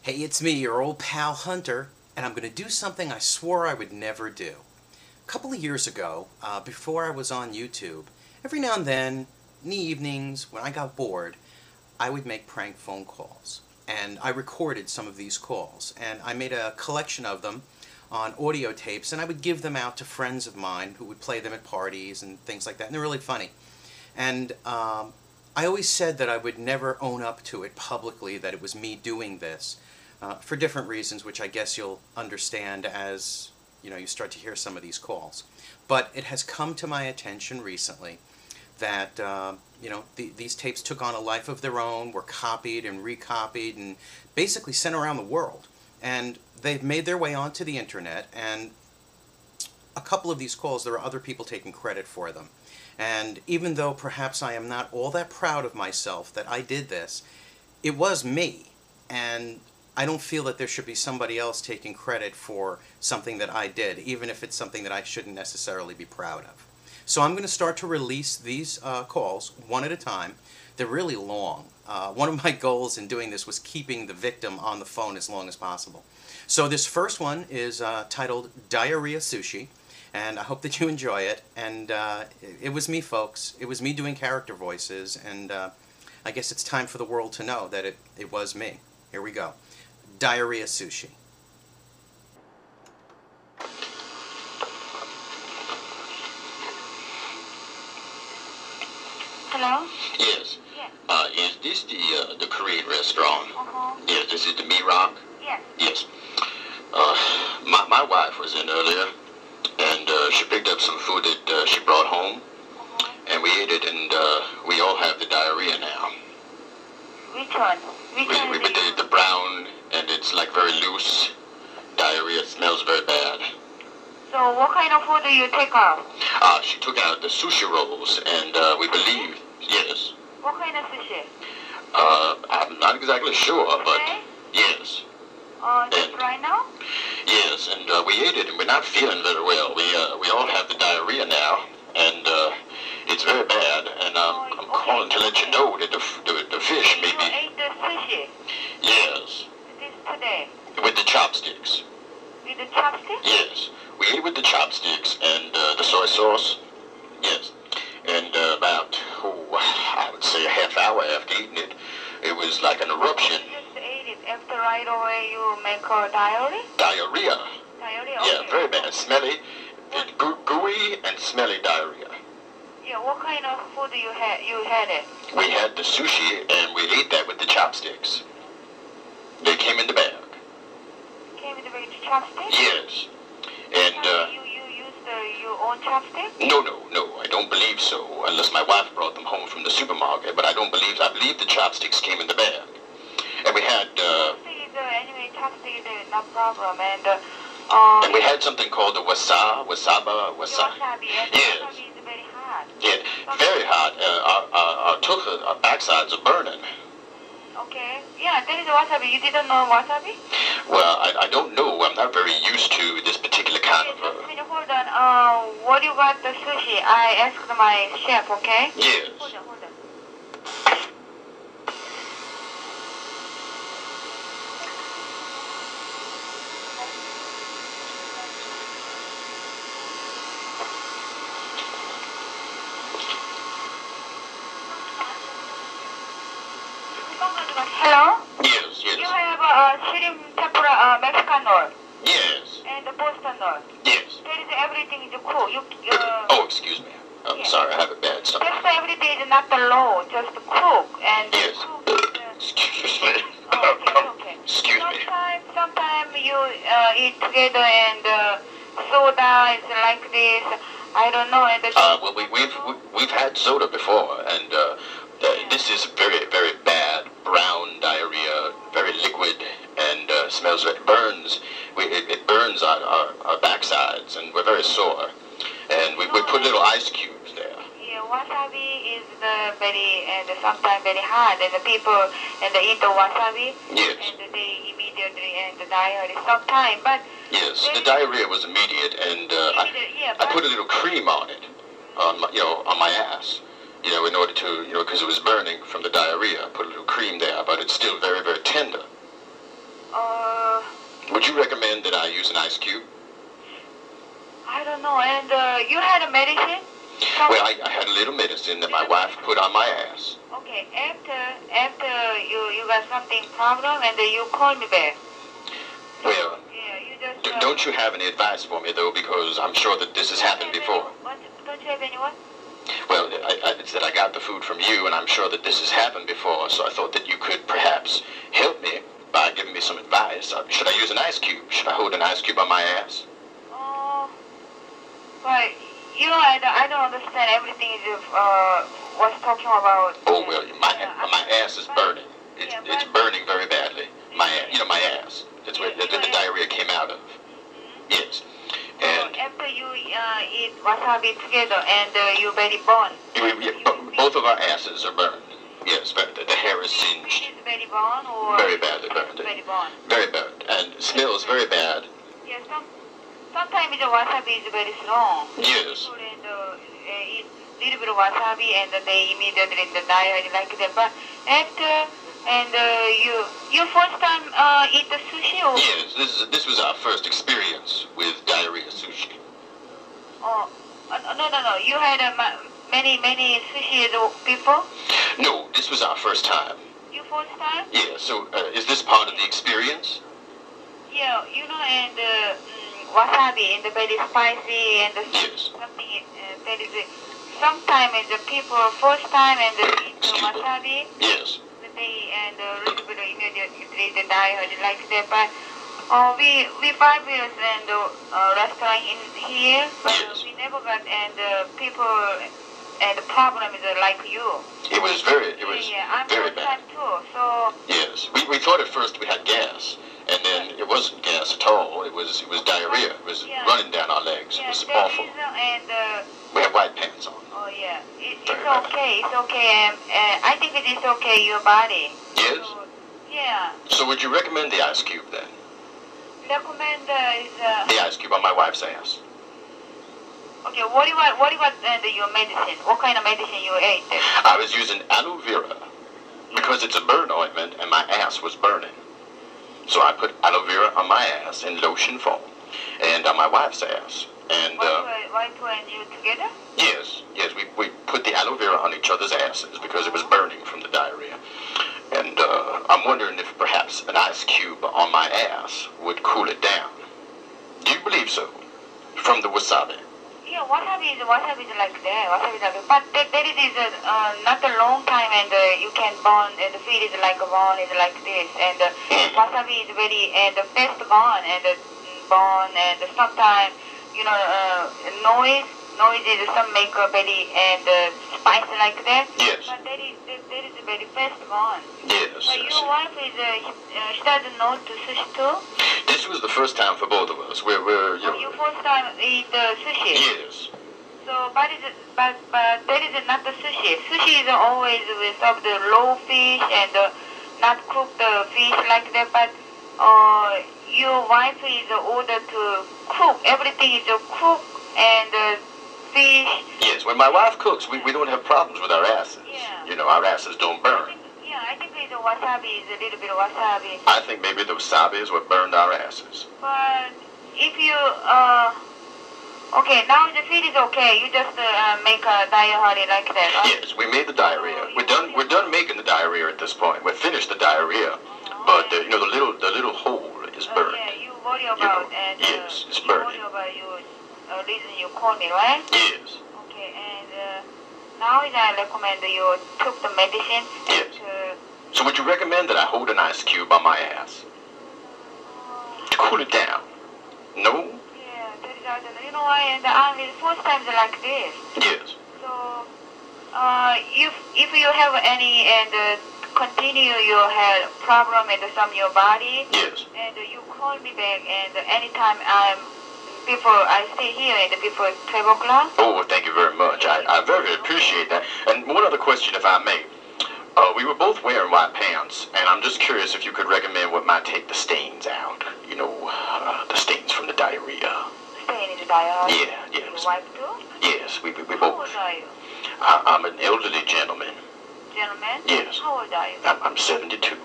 Hey, it's me, your old pal Hunter, and I'm going to do something I swore I would never do. A couple of years ago, before I was on YouTube, every now and then, in the evenings, when I got bored, I would make prank phone calls. And I recorded some of these calls, and I made a collection of them on audio tapes, and I would give them out to friends of mine who would play them at parties and things like that, and they're really funny. And I always said that I would never own up to it publicly, that it was me doing this. For different reasons, which I guess you'll understand as you start to hear some of these calls. But it has come to my attention recently that these tapes took on a life of their own, were copied and recopied and basically sent around the world. And they've made their way onto the internet, and a couple of these calls, there are other people taking credit for them. And even though perhaps I am not all that proud of myself that I did this, it was me. And I don't feel that there should be somebody else taking credit for something that I did, even if it's something that I shouldn't necessarily be proud of. So I'm going to start to release these calls one at a time. They're really long. One of my goals in doing this was keeping the victim on the phone as long as possible. So this first one is titled Diarrhea Sushi, and I hope that you enjoy it. And it was me, folks. It was me doing character voices, and I guess it's time for the world to know that it was me. Here we go. Diarrhea Sushi. Hello? Yes. Yes. Is this the Korean restaurant? Uh-huh. Yes, this is the Meat Rock? Yes. Yes. My wife was in earlier, and she picked up some food that she brought home, and we ate it, and we all have the diarrhea now. Which one? Which one? We did the brown, and it's like very loose. Diarrhea smells very bad. So what kind of food do you take out? She took out the sushi rolls, and we believe, yes. What kind of sushi? I'm not exactly sure, but Okay. yes. Just right now? Yes, and we ate it, and we're not feeling very well. We all have the diarrhea now, and it's very bad. And I'm calling to let you know that the fish may You be. ate the sushi? Yes, This today? with the chopsticks. With the chopstick? Yes, we ate with the chopsticks and the soy sauce. Yes, and about I would say a half hour after eating it, it was like an eruption. You just ate it. After right away you make a diarrhea? Diarrhea. Diarrhea? Yeah, Okay. very bad. Smelly, gooey and smelly diarrhea. Yeah, what kind of food you had it? We had the sushi, and we ate that with the chopsticks. They came in the bag. Came with the chopstick? Yes. And, You used your own chopstick? no, I don't believe so, unless my wife brought them home from the supermarket, but I believe the chopsticks came in the bag. And we had, Anyway, chopstick is no problem, and we had something called the wasabi. Wasabi, and Yes. wasabi is very hot. Yeah, very hot. Our backsides are burning. Okay. Yeah, there is wasabi. You didn't know wasabi? Well, I don't know. I'm not very used to this particular kind Okay, of... just a minute, hold on. What do you got the sushi? I asked my chef, okay? Yes. Hold on. Hello? Yes. You have shrimp tempura Mexican roll Yes. and the Boston roll. Yes. There is everything is cool. Oh, excuse me. I'm sorry, I have a bad stomach. Just everything is not the low, just cook and Yes. cook. Excuse me. Okay. Excuse me. Sometimes you eat together and soda is like this. I don't know. And Well, we've had soda before, and this is very, very bad brown diarrhea, very liquid, and smells. It burns. It burns our backsides, and we're very sore. And we put little ice cubes there. Yeah, wasabi is sometimes very hard, and the people they eat the wasabi, Yes. and they immediately die sometimes. But Yes, the diarrhea was immediate, and I put a little cream on it, on my ass, in order to, because it was burning from the diarrhea. I put a little cream there, but it's still very, very tender. use an ice cube? I don't know. And you had a medicine? Well, I had a little medicine that my wife put on my ass. Okay, after you got something problem and you call me back. Well, Yeah, you just... don't you have any advice for me, though, because I'm sure that this has happened before. Don't you have anyone? Well, I said I got the food from you, and I'm sure that this has happened before, so I thought that you could perhaps help me by giving me some advice. Should I use an ice cube? Should I hold an ice cube on my ass? Oh, but you know, I don't understand everything you was talking about. Oh, well, my ass is burning. It's burning very badly. My ass. That's where the diarrhea came out of. Yes. And after you eat wasabi together and you very burn. both of our asses are burned. Yes, the hair is singed. Is very burn or Very badly burned. very burn? Very bad. And it smells very bad. Yes, sometimes the wasabi is very strong. Yes. And eat little bit of wasabi and they immediately die like that. But after and you first time eat the sushi or? Yes, this was our first experience with Diarrhea Sushi. Oh, no. You had many sushi before? No, this was our first time. You first time? Yeah, so is this part of the experience? Yeah, you know, and wasabi and very spicy and Yes. something that is sometimes the people first time and eat the Excuse me. wasabi. Yes. They and a little bit of immediately they die like that. But we 5 years and restaurant in here, but Yes. we never got and people and the problem is like you. It was very I'm very first bad. time too. So Yes. We thought at first we had gas, and then it wasn't gas at all. It was diarrhea. It was running down our legs. It was that awful. reason and We had white pants on. oh yeah, it's Very bad. okay. It's okay. I think it is okay. Your body. Yes. So, yeah. So would you recommend the ice cube then? Recommend is The ice cube on my wife's ass. okay. What do you want your medicine? What kind of medicine you ate? I was using aloe vera because it's a burn ointment and my ass was burning. So I put aloe vera on my ass in lotion form and on my wife's ass. And Wife and you together? yes, we put the aloe vera on each other's asses because it was burning from the diarrhea. And I'm wondering if perhaps an ice cube on my ass would cool it down. Do you believe so? From the wasabi. Yeah, wasabi is like that. Wasabi is like that. But there is not a long time and you can burn and the feet is like a burn is like this and wasabi is very and fast burn and burn and sometimes you know noise is some make a very and spice like that. Yes. But there is a very fast burn. Yes. But yes. your wife is she doesn't know to sushi too. This was the first time for both of us. We're you know. You first time eat sushi. Yes. So, but that is not the sushi. Sushi is always with of the raw fish and not cook the fish like that. But your wife is ordered to cook. Everything is cook and fish. Yes. When my wife cooks, we don't have problems with our asses. Yeah. You know, our asses don't burn. I think the wasabi is a little bit of wasabi. I think maybe the wasabi is what burned our asses. But if you okay, now the feed is okay. You just make a diarrhea like that, right? Yes, we made the diarrhea. We're done making the diarrhea at this point. We've finished the diarrhea, but you know the little hole is burned. Yeah, you worry about and yes, it's you burning. worry about you reason you call me, right? Yes. Okay, and now I recommend you took the medicine. Yes. And, So would you recommend that I hold an ice cube on my ass to cool it down? No? yeah, that is I don't know. You know why? And the first time they like this. Yes. So, if you have any and continue your health problem and some your body, Yes. and you call me back and anytime before I stay here and before 12 o'clock. Oh, well, thank you very much. I very appreciate that. And one other question, if I may. We were both wearing white pants, and I'm just curious if you could recommend what might take the stains out. You know, the stains from the diarrhea. Staying in the diarrhea? Yeah. Your wife too? Yes, we How both. old are you? I'm an elderly gentleman. Gentlemen? Yes. How old are you? I'm 72.